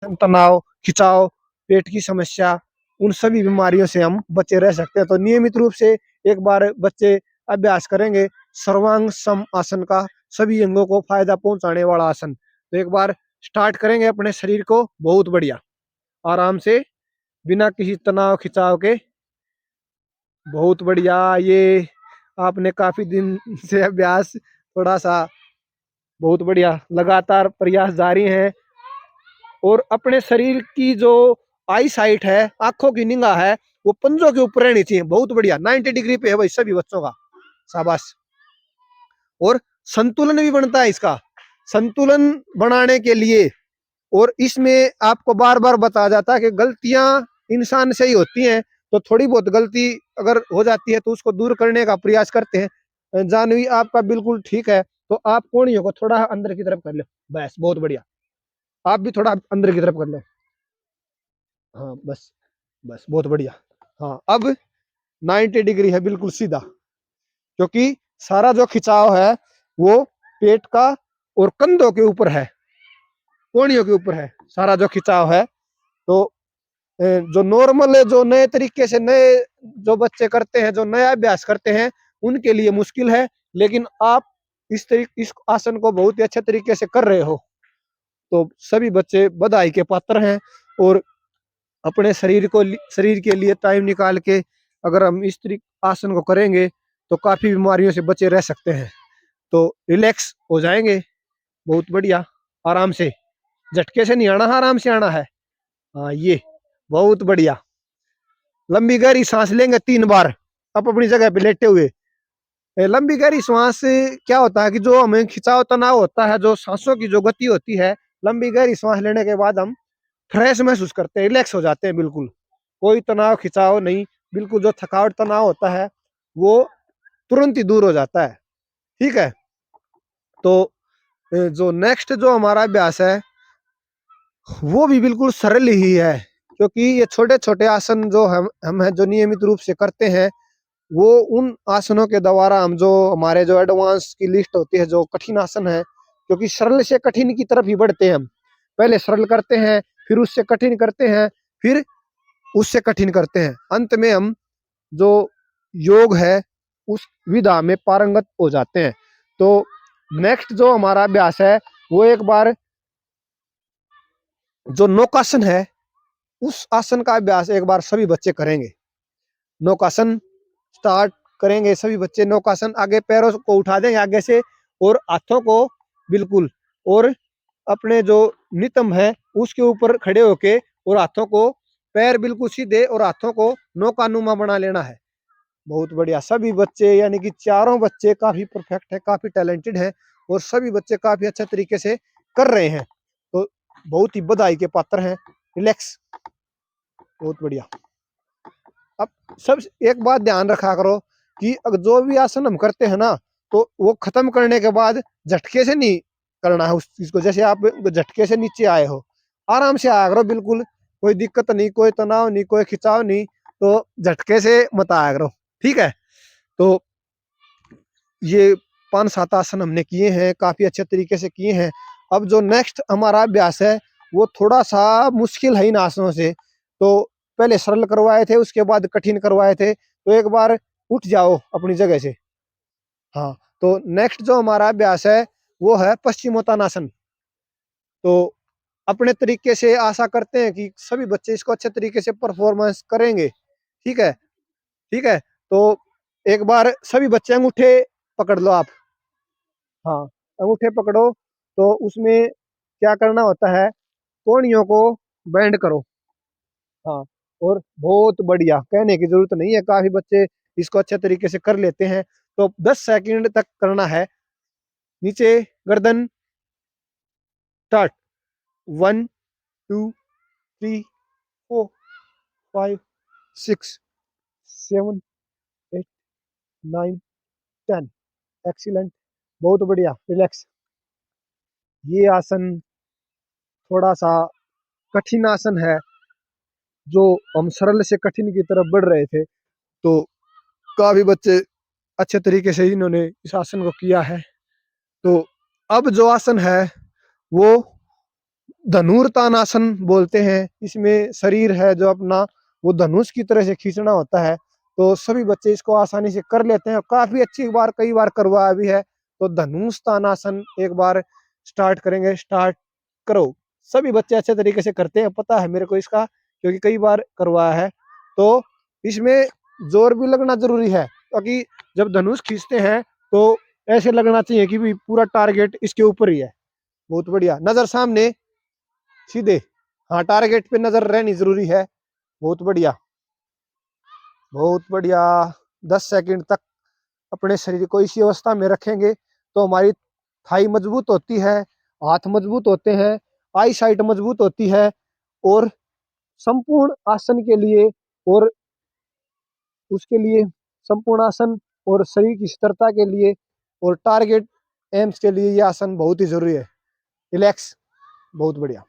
तनाव, खिंचाव, पेट की समस्या, उन सभी बीमारियों से हम बचे रह सकते हैं। तो नियमित रूप से एक बार बच्चे अभ्यास करेंगे सर्वांग सम आसन का, सभी अंगों को फायदा पहुंचाने वाला आसन। तो एक बार स्टार्ट करेंगे अपने शरीर को, बहुत बढ़िया, आराम से, बिना किसी तनाव खिंचाव के। बहुत बढ़िया। ये आपने काफी दिन से अभ्यास, थोड़ा सा, बहुत बढ़िया, लगातार प्रयास जारी है। और अपने शरीर की जो आई साइट है, आंखों की निगाह है, वो पंजों के ऊपर रहनी चाहिए। बहुत बढ़िया, 90 डिग्री पे है भाई सभी बच्चों का, शाबाश। और संतुलन भी बनता है इसका। संतुलन बनाने के लिए, और इसमें आपको बार बार बताया जाता है कि गलतियां इंसान से ही होती हैं, तो थोड़ी बहुत गलती अगर हो जाती है तो उसको दूर करने का प्रयास करते हैं। जानवी आपका बिल्कुल ठीक है, तो आप कोहनियों को थोड़ा अंदर की तरफ कर लो, बस, बहुत बढ़िया। आप भी थोड़ा अंदर की तरफ कर लो, हाँ बस, बस, बहुत बढ़िया। हाँ, अब 90 डिग्री है, बिल्कुल सीधा, क्योंकि सारा जो खिंचाव है वो पेट का और कंधों के ऊपर है, कोहनियों के ऊपर है सारा जो खिंचाव है। तो जो नॉर्मल है, जो नए तरीके से, नए जो बच्चे करते हैं, जो नया अभ्यास करते हैं, उनके लिए मुश्किल है। लेकिन आप इस आसन को बहुत ही अच्छे तरीके से कर रहे हो, तो सभी बच्चे बधाई के पात्र हैं। और अपने शरीर के लिए टाइम निकाल के अगर हम इस तरीके आसन को करेंगे तो काफी बीमारियों से बचे रह सकते हैं। तो रिलैक्स हो जाएंगे, बहुत बढ़िया, आराम से, झटके से नहीं आना, आराम से आना है। हाँ, ये बहुत बढ़िया। लंबी गहरी सांस लेंगे 3 बार, अब अपनी जगह पे लेटे हुए। लंबी गहरी सांस से क्या होता है कि जो हमें खिंचाव तनाव होता है, जो सांसों की जो गति होती है, लंबी गहरी सांस लेने के बाद हम फ्रेश महसूस करते हैं, रिलैक्स हो जाते हैं, बिल्कुल कोई तनाव खिंचाव नहीं, बिल्कुल जो थकावट तनाव होता है वो तुरंत ही दूर हो जाता है। ठीक है। तो जो नेक्स्ट जो हमारा अभ्यास है वो भी बिल्कुल सरल ही है, क्योंकि ये छोटे छोटे आसन जो हम है जो नियमित रूप से करते हैं, वो उन आसनों के द्वारा हम जो हमारे जो एडवांस की लिस्ट होती है, जो कठिन आसन है, क्योंकि सरल से कठिन की तरफ ही बढ़ते हैं हम। पहले सरल करते हैं, फिर उससे कठिन करते हैं, फिर उससे कठिन करते हैं, अंत में हम जो योग है उस विधा में पारंगत हो जाते हैं। तो नेक्स्ट जो हमारा अभ्यास है वो एक बार जो नौकासन है, उस आसन का अभ्यास एक बार सभी बच्चे करेंगे। नौकासन स्टार्ट करेंगे सभी बच्चे। नौकासन, आगे पैरों को उठा देंगे आगे से, और हाथों को बिल्कुल, और अपने जो नितंब है उसके ऊपर खड़े होके, और हाथों को, पैर बिल्कुल सीधे और हाथों को नौकानुमा बना लेना है। बहुत बढ़िया। सभी बच्चे, यानी कि चारों बच्चे काफी परफेक्ट है, काफी टैलेंटेड है, और सभी बच्चे काफी अच्छे तरीके से कर रहे हैं, तो बहुत ही बधाई के पात्र हैं। रिलैक्स, बहुत बढ़िया। अब सब एक बात ध्यान रखा करो कि अगर जो भी आसन हम करते हैं ना, तो वो खत्म करने के बाद झटके से नहीं करना है उस चीज को। जैसे आप झटके से नीचे आए हो, आराम से आया करो, बिल्कुल कोई दिक्कत नहीं, कोई तनाव नहीं, कोई खिंचाव नहीं, तो झटके से मत आया करो। ठीक है। तो ये 5-7 आसन हमने किए हैं, काफी अच्छे तरीके से किए हैं। अब जो नेक्स्ट हमारा अभ्यास है वो थोड़ा सा मुश्किल है इन आसनों से। तो पहले सरल करवाए थे, उसके बाद कठिन करवाए थे, तो एक बार उठ जाओ अपनी जगह से। हाँ, तो नेक्स्ट जो हमारा अभ्यास है वो है पश्चिमोत्तानासन। तो अपने तरीके से आशा करते हैं कि सभी बच्चे इसको अच्छे तरीके से परफॉर्मेंस करेंगे। ठीक है। ठीक है। तो एक बार सभी बच्चे अंगूठे पकड़ लो आप। हाँ, अंगूठे पकड़ो, तो उसमें क्या करना होता है, कोहनियों को बेंड करो। हाँ, और बहुत बढ़िया, कहने की जरूरत नहीं है, काफी बच्चे इसको अच्छे तरीके से कर लेते हैं। तो 10 सेकंड तक करना है। नीचे गर्दन, स्टार्ट। 1 2 3 4 5 6 7 8 9 10। एक्सीलेंट, बहुत बढ़िया। रिलैक्स। ये आसन थोड़ा सा कठिन आसन है, जो हम सरल से कठिन की तरफ बढ़ रहे थे, तो काफी बच्चे अच्छे तरीके से इन्होंने इस आसन को किया है। तो अब जो आसन है वो धनुर्तानासन बोलते हैं। इसमें शरीर है जो अपना वो धनुष की तरह से खींचना होता है। तो सभी बच्चे इसको आसानी से कर लेते हैं और काफी अच्छी बार कई बार करवाया भी है। तो धनुष तानासन एक बार स्टार्ट करेंगे, स्टार्ट करो। सभी बच्चे अच्छे तरीके से करते हैं, पता है मेरे को इसका, क्योंकि कई बार करवाया है। तो इसमें जोर भी लगना जरूरी है, क्योंकि जब धनुष खींचते हैं तो ऐसे लगना चाहिए कि भी पूरा टारगेट इसके ऊपर ही है। बहुत बढ़िया, नजर सामने सीधे, हाँ टारगेट पे नजर रहनी जरूरी है। बहुत बढ़िया, बहुत बढ़िया। 10 सेकंड तक अपने शरीर को इसी अवस्था में रखेंगे तो हमारी थाई मजबूत होती है, हाथ मजबूत होते हैं, आई साइट मजबूत होती है। और संपूर्ण आसन के लिए और उसके लिए संपूर्ण आसन और शरीर की स्थिरता के लिए और टारगेट एम्स के लिए ये आसन बहुत ही जरूरी है। रिलैक्स, बहुत बढ़िया।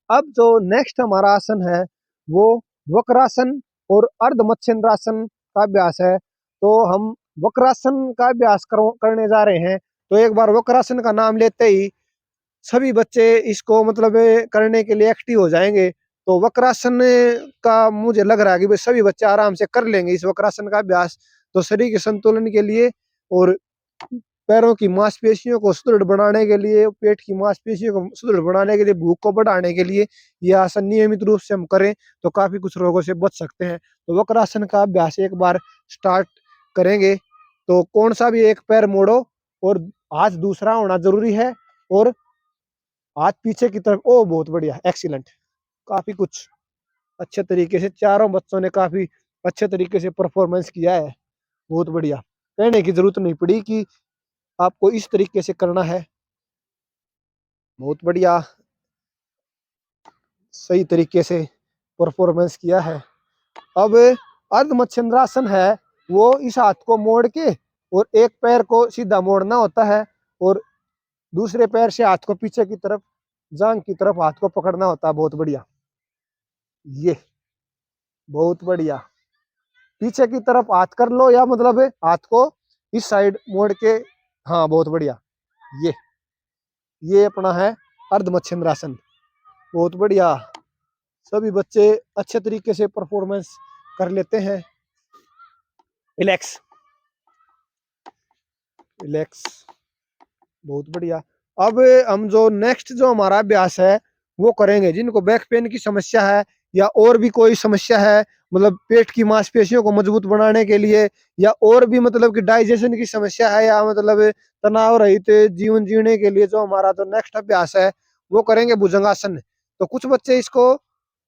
अब जो नेक्स्ट हमारा आसन है वो वक्रासन और अर्ध मत्स्येंद्रासन का अभ्यास है। तो हम वक्रासन का अभ्यास करने जा रहे हैं। तो एक बार वक्रासन का नाम लेते ही सभी बच्चे इसको मतलब करने के लिए एक्टिव हो जाएंगे। तो वक्रासन का मुझे लग रहा है कि भाई सभी बच्चे आराम से कर लेंगे इस वक्रासन का अभ्यास। तो शरीर के संतुलन के लिए और पैरों की मांसपेशियों को सुदृढ़ बनाने के लिए, पेट की मांसपेशियों को सुदृढ़ बनाने के लिए, भूख को बढ़ाने के लिए यह आसन नियमित रूप से हम करें तो काफी कुछ रोगों से बच सकते हैं। तो वक्रासन का अभ्यास एक बार स्टार्ट करेंगे। तो कौन सा भी एक पैर मोड़ो और हाथ दूसरा होना जरूरी है और हाथ पीछे की तरफ। ओ बहुत बढ़िया, एक्सीलेंट। काफी कुछ अच्छे तरीके से चारों बच्चों ने काफी अच्छे तरीके से परफॉर्मेंस किया है। बहुत बढ़िया, कहने की जरूरत नहीं पड़ी कि आपको इस तरीके से करना है। बहुत बढ़िया, सही तरीके से परफॉर्मेंस किया है। अब अर्ध मत्स्येंद्रासन है वो इस हाथ को मोड़ के और एक पैर को सीधा मोड़ना होता है और दूसरे पैर से हाथ को पीछे की तरफ, जांग की तरफ हाथ को पकड़ना होता है। बहुत बढ़िया, ये बहुत बढ़िया। पीछे की तरफ हाथ कर लो या मतलब हाथ को इस साइड मोड़ के, हाँ बहुत बढ़िया। ये ये अपना है अर्ध मत्स्येंद्रासन। बहुत बढ़िया, सभी बच्चे अच्छे तरीके से परफॉर्मेंस कर लेते हैं। रिलैक्स, रिलैक्स, बहुत बढ़िया। अब हम जो नेक्स्ट जो हमारा अभ्यास है वो करेंगे जिनको बैक पेन की समस्या है या और भी कोई समस्या है, मतलब पेट की मांसपेशियों को मजबूत बनाने के लिए, या और भी मतलब कि डाइजेशन की समस्या है, या मतलब तनाव रहित जीवन जीने के लिए जो हमारा जो नेक्स्ट अभ्यास है वो करेंगे भुजंगासन। तो कुछ बच्चे इसको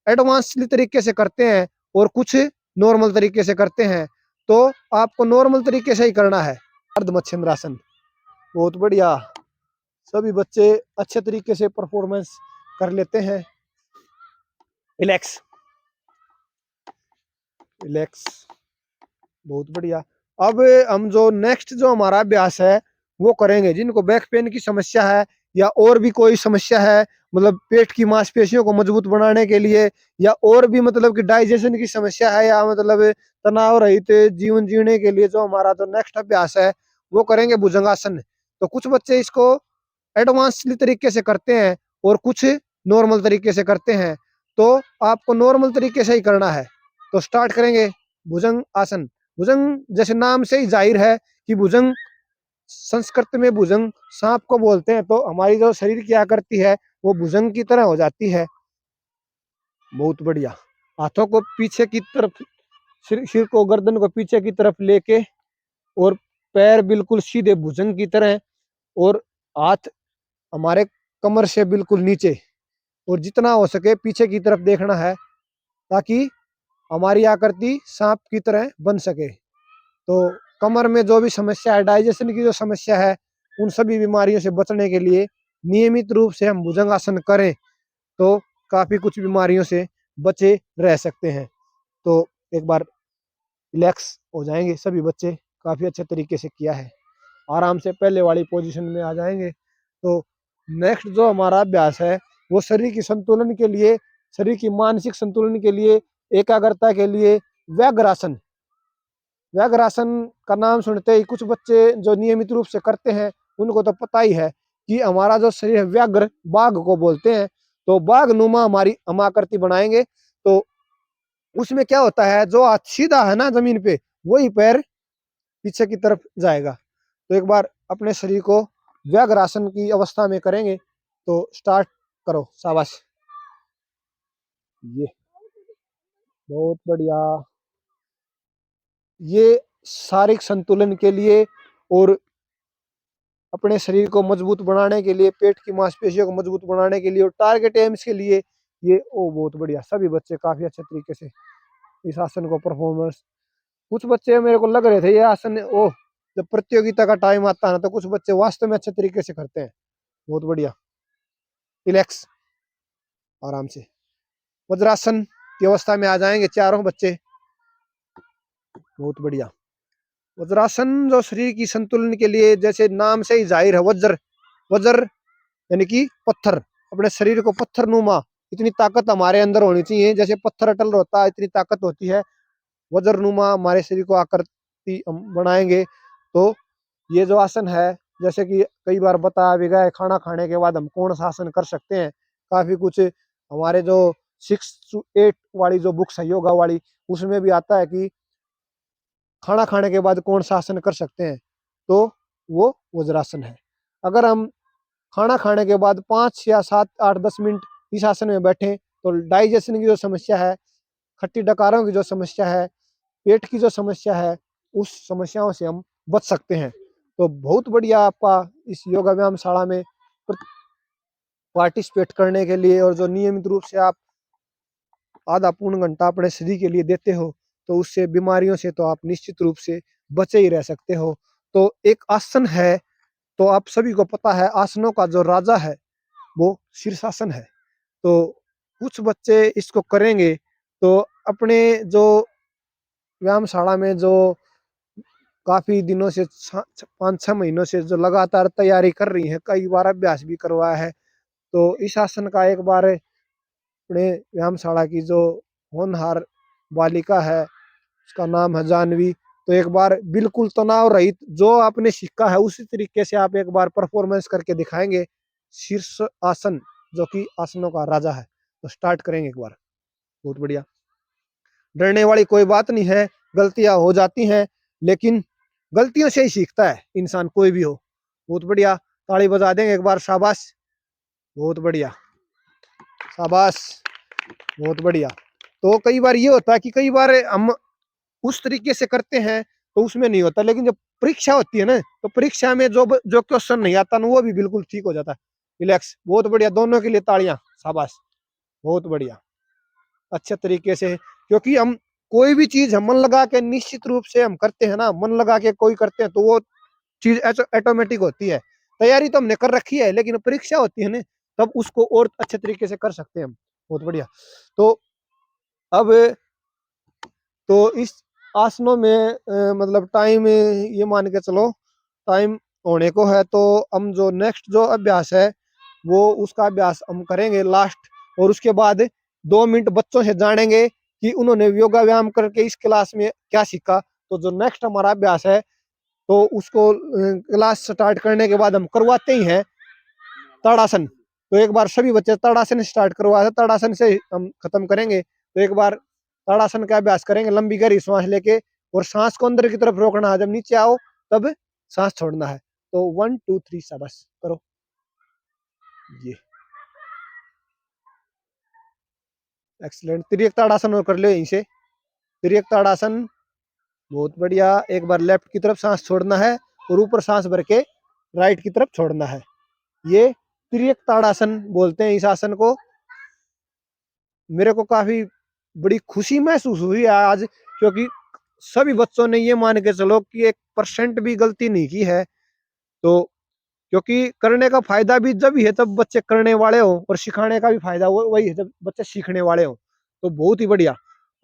एडवांसली तरीके से करते हैं और कुछ नॉर्मल तरीके से करते हैं। तो आपको नॉर्मल तरीके से ही करना है, अर्ध मत्स्येंद्रासन। बहुत बढ़िया, सभी बच्चे अच्छे तरीके से परफॉर्मेंस कर लेते हैं। रिलैक्स, रिलैक्स, बहुत बढ़िया। अब हम जो नेक्स्ट जो हमारा अभ्यास है वो करेंगे जिनको बैक पेन की समस्या है या और भी कोई समस्या है, मतलब पेट की मांसपेशियों को मजबूत बनाने के लिए, या और भी मतलब कि डाइजेशन की समस्या है, या मतलब तनाव रहित जीवन जीने के लिए जो हमारा जो नेक्स्ट अभ्यास है वो करेंगे भुजंगासन। तो कुछ बच्चे इसको एडवांसली तरीके से करते हैं और कुछ नॉर्मल तरीके से करते हैं। तो आपको नॉर्मल तरीके से ही करना है। तो स्टार्ट करेंगे भुजंग आसन। भुजंग जैसे नाम से ही जाहिर है कि भुजंग, संस्कृत में भुजंग सांप को बोलते हैं। तो हमारी जो शरीर की आकृति है वो भुजंग की तरह हो जाती है। बहुत बढ़िया, हाथों को पीछे की तरफ, सिर को, गर्दन को पीछे की तरफ लेके और पैर बिल्कुल सीधे भुजंग की तरह, और हाथ हमारे कमर से बिल्कुल नीचे, और जितना हो सके पीछे की तरफ देखना है ताकि हमारी आकृति सांप की तरह बन सके। तो कमर में जो भी समस्या है, डाइजेशन की जो समस्या है, उन सभी बीमारियों से बचने के लिए नियमित रूप से हम भुजंगासन करें तो काफी कुछ बीमारियों से बचे रह सकते हैं। तो एक बार रिलैक्स हो जाएंगे सभी बच्चे, काफी अच्छे तरीके से किया है। आराम से पहले वाली पोजीशन में आ जाएंगे। तो नेक्स्ट जो हमारा अभ्यास है वो शरीर की संतुलन के लिए, शरीर की मानसिक संतुलन के लिए, एकाग्रता के लिए व्याघ्रासन। व्याघ्रासन का नाम सुनते ही कुछ बच्चे जो नियमित रूप से करते हैं उनको तो पता ही है कि हमारा जो शरीर है व्याघ्र बाघ को बोलते हैं, तो बाघ नुमा हमारी हम आकृति बनाएंगे। तो उसमें क्या होता है, जो हाथ सीधा है ना जमीन पे, वही पैर पीछे की तरफ जाएगा। तो एक बार अपने शरीर को व्याघ्रासन की अवस्था में करेंगे। तो स्टार्ट करो, शाबाश। ये बहुत बढ़िया। ये शारीरिक संतुलन के लिए और अपने शरीर को मजबूत बनाने के लिए, पेट की मांसपेशियों को मजबूत बनाने के लिए और टारगेट एम्स के लिए ये ओ बहुत बढ़िया। सभी बच्चे काफी अच्छे तरीके से इस आसन को परफॉर्मेंस, कुछ बच्चे मेरे को लग रहे थे ये आसन ओ जब प्रतियोगिता का टाइम आता है ना, तो कुछ बच्चे वास्तव में अच्छे तरीके से करते हैं। बहुत बढ़िया। रिलैक्स, आराम से वज्रासन की अवस्था में आ जाएंगे चारों बच्चे। बहुत बढ़िया। वज्रासन जो शरीर की संतुलन के लिए, जैसे नाम से ही जाहिर है, वज्र, वज्र यानी कि पत्थर, अपने शरीर को पत्थर नुमा, इतनी ताकत हमारे अंदर होनी चाहिए, जैसे पत्थर अटल होता है इतनी ताकत होती है। वज्र नुमा हमारे शरीर को आकृति हम बनाएंगे। तो ये जो आसन है, जैसे कि कई बार बताया भी गया है, खाना खाने के बाद हम कौन सा आसन कर सकते हैं। काफी कुछ हमारे जो 6 to 8 वाली जो बुक्स है योगा वाली, उसमें भी आता है कि खाना खाने के बाद कौन सा आसन कर सकते हैं। तो वो वज्रासन है। अगर हम खाना खाने के बाद 5 या 7 8 10 मिनट इस आसन में बैठे, तो डाइजेशन की जो समस्या है, खट्टी डकारों की जो समस्या है, पेट की जो समस्या है, उस समस्याओं से हम बच सकते हैं। तो बहुत बढ़िया आपका इस योगा व्यायाम शाला में पार्टिसिपेट करने के लिए, और जो नियमित रूप से आप आधा पूर्ण घंटा अपने शरीर के लिए देते हो, तो उससे बीमारियों से तो आप निश्चित रूप से बचे ही रह सकते हो। तो एक आसन है, तो आप सभी को पता है आसनों का जो राजा है वो शीर्षासन है। तो कुछ बच्चे इसको करेंगे, तो अपने जो व्यायामशाला में जो काफी दिनों से 5 6 महीनों से जो लगातार तैयारी कर रही है, कई बार अभ्यास भी करवाया है, तो इस आसन का एक बार अपने व्यायामशाला की जो होनहार बालिका है, उसका नाम है जानवी, तो एक बार बिल्कुल तनाव रहित जो आपने सीखा है उसी तरीके से आप एक बार परफॉर्मेंस करके दिखाएंगे शीर्ष आसन, जो कि आसनों का राजा है। तो स्टार्ट करेंगे एक बार। बहुत बढ़िया। डरने वाली कोई बात नहीं है, गलतियां हो जाती हैं, लेकिन गलतियों से ही सीखता है इंसान, कोई भी हो। बहुत बढ़िया। ताली बजा देंगे एक बार, शाबाश। बहुत बढ़िया, शाबाश। बहुत बढ़िया। तो कई बार ये होता है कि कई बार हम उस तरीके से करते हैं तो उसमें नहीं होता, लेकिन जब परीक्षा होती है ना, तो परीक्षा में जो जो क्वेश्चन नहीं आता ना, वो भी बिल्कुल ठीक हो जाता है। रिलैक्स। बहुत बढ़िया, दोनों के लिए तालियां, शाबाश। बहुत बढ़िया, अच्छे तरीके से। क्योंकि हम कोई भी चीज हम मन लगा के निश्चित रूप से हम करते हैं ना, मन लगा के कोई करते हैं, तो वो चीज ऑटोमेटिक होती है। तैयारी तो हमने कर रखी है, लेकिन परीक्षा होती है ना, तब उसको और अच्छे तरीके से कर सकते हैं हम। बहुत बढ़िया। तो अब तो इस आसनों में मतलब टाइम ये मान के चलो टाइम होने को है, तो हम जो नेक्स्ट जो अभ्यास है वो उसका अभ्यास हम करेंगे लास्ट, और उसके बाद 2 मिनट बच्चों से जानेंगे कि उन्होंने योगा व्यायाम करके इस क्लास में क्या सीखा। तो जो नेक्स्ट हमारा अभ्यास है, तो उसको क्लास स्टार्ट करने के बाद हम करवाते ही हैं ताड़ासन। तो एक बार सभी बच्चे ताड़ासन स्टार्ट करवा, ताड़ासन से हम खत्म करेंगे। तो एक बार ताड़ासन का अभ्यास करेंगे, लंबी गहरी सांस लेके, और सांस को अंदर की तरफ रोकना है, जब नीचे आओ तब सांस छोड़ना है। तो 1 2 3 शाबाश करो। ये एक्सीलेंट। तिर्यक ताड़ासन और कर लो यहीं से, तिर्यक ताड़ासन। बहुत बढ़िया। एक बार लेफ्ट की तरफ सांस छोड़ना है और ऊपर सांस भर के राइट की तरफ छोड़ना है। ये तिर्यक ताड़ासन बोलते हैं इस आसन को। मेरे को काफी बड़ी खुशी महसूस हुई आज, क्योंकि सभी बच्चों ने ये मान के चलो कि 1% भी गलती नहीं की है। तो क्योंकि करने का फायदा भी जब ही है जब बच्चे करने वाले हो, और सिखाने का भी फायदा वही है जब बच्चे सीखने वाले हो। तो बहुत ही बढ़िया।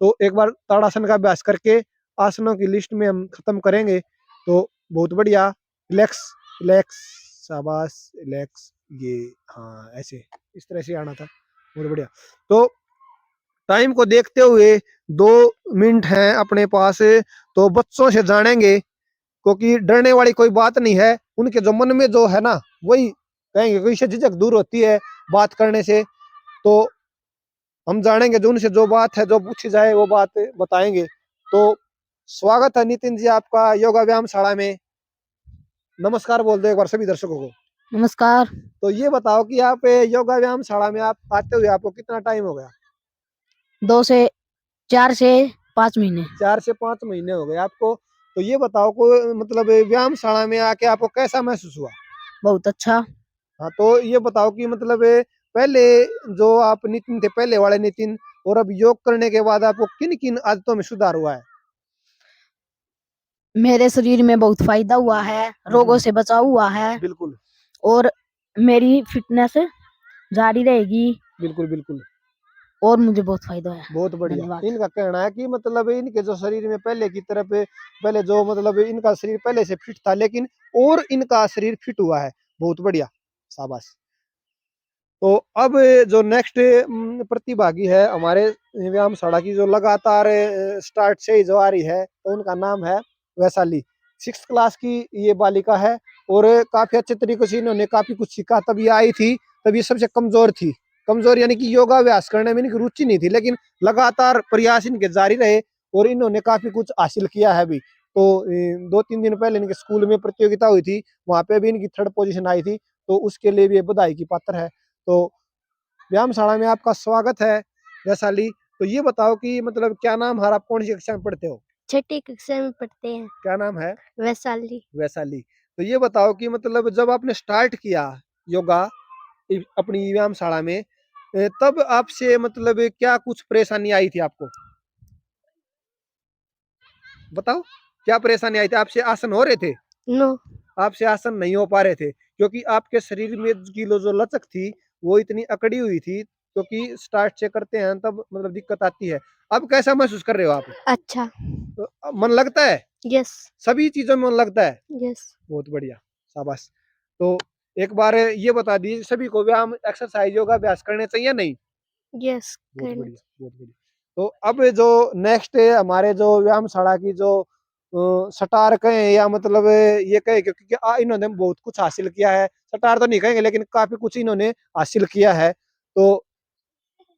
तो एक बार ताड़ासन का अभ्यास करके आसनों की लिस्ट में हम खत्म करेंगे। तो बहुत बढ़िया। रिलैक्स, रिलैक्स, शाबाश, रिलैक्स। ये हाँ, ऐसे इस तरह से आना था। बहुत बढ़िया। तो टाइम को देखते हुए 2 मिनट हैं अपने पास, तो बच्चों से जानेंगे, क्योंकि डरने वाली कोई बात नहीं है, उनके जो मन में जो है ना, वही कहेंगे, कोई से झिझक दूर होती है बात करने से। तो हम जानेंगे जो उनसे जो बात है जो पूछी जाए वो बात बताएंगे। तो स्वागत है नितिन जी आपका योगा व्यायामशाला में। नमस्कार बोल दो एक बार सभी दर्शकों को। नमस्कार। तो ये बताओ कि आप योगा व्यायामशाला में आप आते हुए आपको कितना टाइम हो गया? 4 से 5 महीने। 4 से 5 महीने हो गए आपको। तो ये बताओ को मतलब व्यायामशाला में आके आपको कैसा महसूस हुआ? बहुत अच्छा। हाँ, तो ये बताओ कि मतलब पहले जो आप नितिन थे, पहले वाले नितिन, और अब योग करने के बाद आपको किन-किन आदतों में सुधार हुआ है? मेरे शरीर में बहुत फायदा हुआ है, रोगों से बचाव हुआ है बिल्कुल, और मेरी फिटनेस जारी रहेगी बिल्कुल, बिल्कुल। और मुझे बहुत फायदा है। बहुत बढ़िया। धन्यवाद। इनका कहना है कि मतलब इनके जो शरीर में पहले की तरफ पहले जो मतलब इनका शरीर पहले से फिट था, लेकिन और इनका शरीर फिट हुआ है। बहुत बढ़िया, शाबाश। तो अब जो नेक्स्ट प्रतिभागी है हमारे व्यायामशाला की, जो लगातार स्टार्ट से ही जो आ रही है, तो उनका नाम है वैशाली। 6th क्लास की ये बालिका है और काफ़ी अच्छे तरीके से इन्होंने काफ़ी कुछ सीखा। तब ये आई थी, तब ये सबसे कमज़ोर थी। कमज़ोर यानी कि योगा अभ्यास करने में इनकी रुचि नहीं थी, लेकिन लगातार प्रयास इनके जारी रहे और इन्होंने काफ़ी कुछ हासिल किया है अभी। तो 2-3 दिन पहले इनके स्कूल में प्रतियोगिता हुई थी, वहाँ पे भी इनकी 3rd पोज़ीशन आई थी, तो उसके लिए भी ये बधाई की पात्र है। तो व्यायामशाला में आपका स्वागत है वैशाली। तो ये बताओ कि मतलब क्या नाम है और आप कौन सी कक्षा में पढ़ते हो? 6ठी कक्षा में पढ़ते हैं। क्या नाम है? वैशाली। वैशाली। तो ये बताओ कि मतलब जब आपने स्टार्ट किया योगा अपनी व्यायामशाला में, तब आपसे मतलब क्या कुछ परेशानी आई थी आपको? बताओ, क्या परेशानी आई थी? आपसे आसन हो रहे थे? नो। आपसे आसन नहीं हो पा रहे थे क्योंकि आपके शरीर में की जो लचक थी वो इतनी अकड़ी हुई थी, क्योंकि स्टार्ट से करते हैं तब मतलब दिक्कत आती है। अब कैसा महसूस कर रहे हो आप? अच्छा। तो मन लगता है? यस। सभी चीज़ों में मन लगता है? यस। बहुत बढ़िया, शाबाश। तो एक बार ये बता दीजिए सभी को व्यायाम एक्सरसाइज योगा अभ्यास करने चाहिए या नहीं? यस बहुत करना। बढ़िया, बहुत बढ़िया। तो अब जो नेक्स्ट है हमारे जो व्यायामशाला की जो सटार कहें या मतलब ये कहें, क्योंकि इन्होंने बहुत कुछ हासिल किया है। सटार तो नहीं कहेंगे, लेकिन काफ़ी कुछ इन्होंने हासिल किया है। तो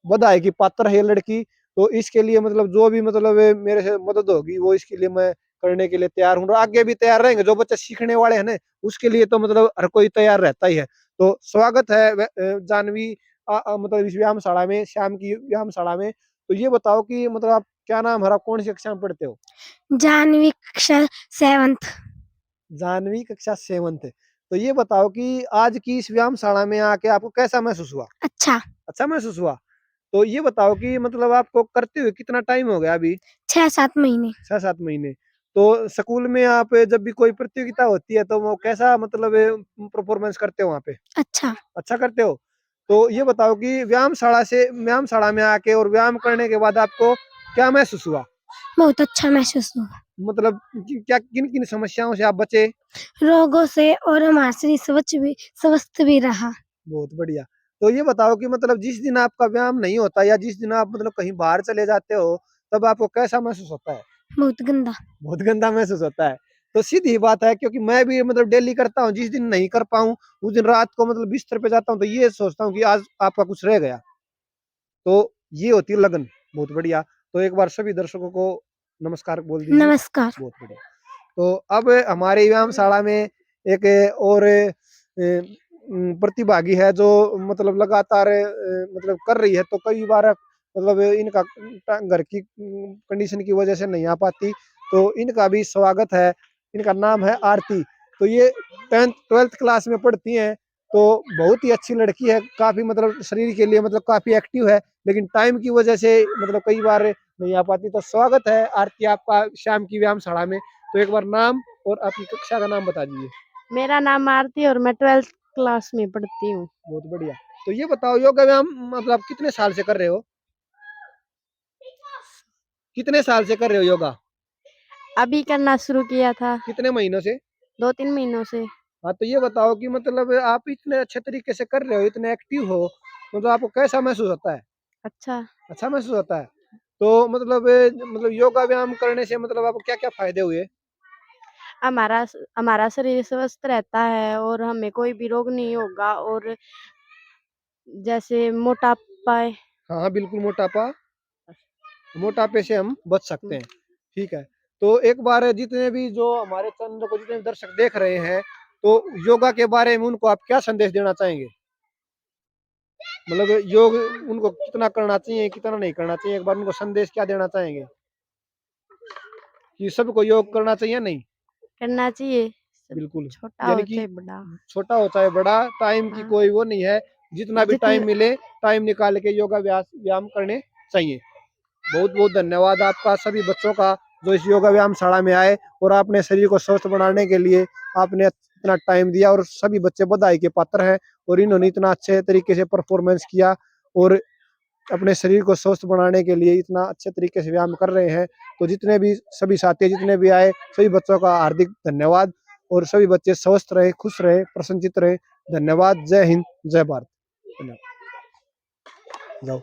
बधाई की पात्र है ये लड़की। तो इसके लिए मतलब जो भी मतलब मेरे से मदद होगी वो इसके लिए मैं करने के लिए तैयार हूँ और आगे भी तैयार रहेंगे। जो बच्चे सीखने वाले हैं ना, उसके लिए तो मतलब हर कोई तैयार रहता ही है। तो स्वागत है जानवी मतलब इस व्यायामशाला में, श्याम की व्यायामशाला में। तो ये बताओ कि मतलब आप क्या नाम है और आप कौन सी कक्षा में पढ़ते हो? जानवी कक्षा 7th। जानवी कक्षा 7th। तो ये बताओ कि आज की इस व्यायामशाला में आके आपको कैसा महसूस हुआ? अच्छा। अच्छा महसूस हुआ? तो ये बताओ कि मतलब आपको करते हुए कितना टाइम हो गया अभी? 6-7 महीने। 6-7 महीने। तो स्कूल में आप जब भी कोई प्रतियोगिता होती है तो वो कैसा मतलब परफॉर्मेंस करते हो वहाँ पे? अच्छा। अच्छा करते हो? तो ये बताओ कि व्यायामशाला में आके और व्यायाम करने के बाद आपको क्या महसूस हुआ? बहुत अच्छा महसूस हुआ। मतलब क्या किन-किन समस्याओं से आप बचे? रोगों से और हमारा शरीर स्वस्थ भी रहा। बहुत बढ़िया। तो ये बताओ कि मतलब जिस दिन आपका व्यायाम नहीं होता या जिस दिन आप मतलब कहीं बाहर चले जाते हो, तब आपको कैसा महसूस होता है? बहुत गंदा। बहुत गंदा महसूस होता है। तो सीधी बात है, क्योंकि मैं भी मतलब डेली करता हूँ, जिस दिन नहीं कर पाऊँ, उस दिन रात को मतलब बिस्तर पे जाता हूँ, तो ये सोचता हूँ कि आज आपका कुछ रह गया। तो ये होती है लगन, बहुत बढ़िया। तो एक बार सभी दर्शकों को नमस्कार बोल दीजिए। नमस्कार। बहुत बढ़िया। तो अब हमारे व्यायामशाला में एक और प्रतिभागी है जो मतलब लगातार मतलब कर रही है, तो कई बार मतलब इनका घर की कंडीशन की वजह से नहीं आ पाती, तो इनका भी स्वागत है। इनका नाम है आरती। तो ये 10th 12th क्लास में पढ़ती हैं। तो बहुत ही अच्छी लड़की है, काफ़ी मतलब शरीर के लिए मतलब काफ़ी एक्टिव है, लेकिन टाइम की वजह से मतलब कई बार नहीं आ पाती। तो स्वागत है आरती आपका शाम की व्यायामशाला में। तो एक बार नाम और आपकी कक्षा का नाम बता दीजिए। मेरा नाम आरती और मैं 12th क्लास में पढ़ती हूँ। बहुत बढ़िया। तो ये बताओ योगा व्यायाम मतलब आप कितने साल से कर रहे हो? कितने साल से कर रहे हो योगा? अभी करना शुरू किया था। कितने महीनों से? 2-3 महीनों से। हाँ, तो ये बताओ कि मतलब आप इतने अच्छे तरीके से कर रहे हो, इतने एक्टिव हो, मतलब आपको कैसा महसूस होता है? अच्छा। अच्छा महसूस होता है। तो मतलब मतलब योगा व्यायाम करने से मतलब आपको क्या-क्या फ़ायदे हुए? हमारा शरीर स्वस्थ रहता है और हमें कोई भी रोग नहीं होगा। और जैसे मोटापा हाँ हाँ बिल्कुल, मोटापे से हम बच सकते हैं। ठीक है, तो एक बार जितने भी जो हमारे चैनल को जितने दर्शक देख रहे हैं, तो योगा के बारे में उनको आप क्या संदेश देना चाहेंगे? मतलब योग उनको कितना करना चाहिए, कितना नहीं करना चाहिए, एक बार उनको संदेश क्या देना चाहेंगे कि सबको योग करना चाहिए या नहीं? करना चाहिए, बिल्कुल, छोटा यानी हो कि चाहे बड़ा। छोटा हो चाहे बड़ा, टाइम की हाँ, कोई वो नहीं है, जितना भी जितने टाइम मिले, टाइम निकाल के योगा व्यायाम करने चाहिए। बहुत बहुत धन्यवाद आपका सभी बच्चों का जो इस योगा व्यायाम शाला में आए और अपने शरीर को स्वस्थ बनाने के लिए आपने इतना टाइम दिया, और सभी बच्चे बधाई के पात्र हैं। और इन्होंने इतना अच्छे तरीके से परफॉर्मेंस किया और अपने शरीर को स्वस्थ बनाने के लिए इतना अच्छे तरीके से व्यायाम कर रहे हैं। तो जितने भी सभी साथी जितने भी आए, सभी बच्चों का हार्दिक धन्यवाद, और सभी बच्चे स्वस्थ रहे, खुश रहे, प्रसन्नचित रहे। धन्यवाद। जय हिंद, जय भारत। धन्यवाद। जाओ।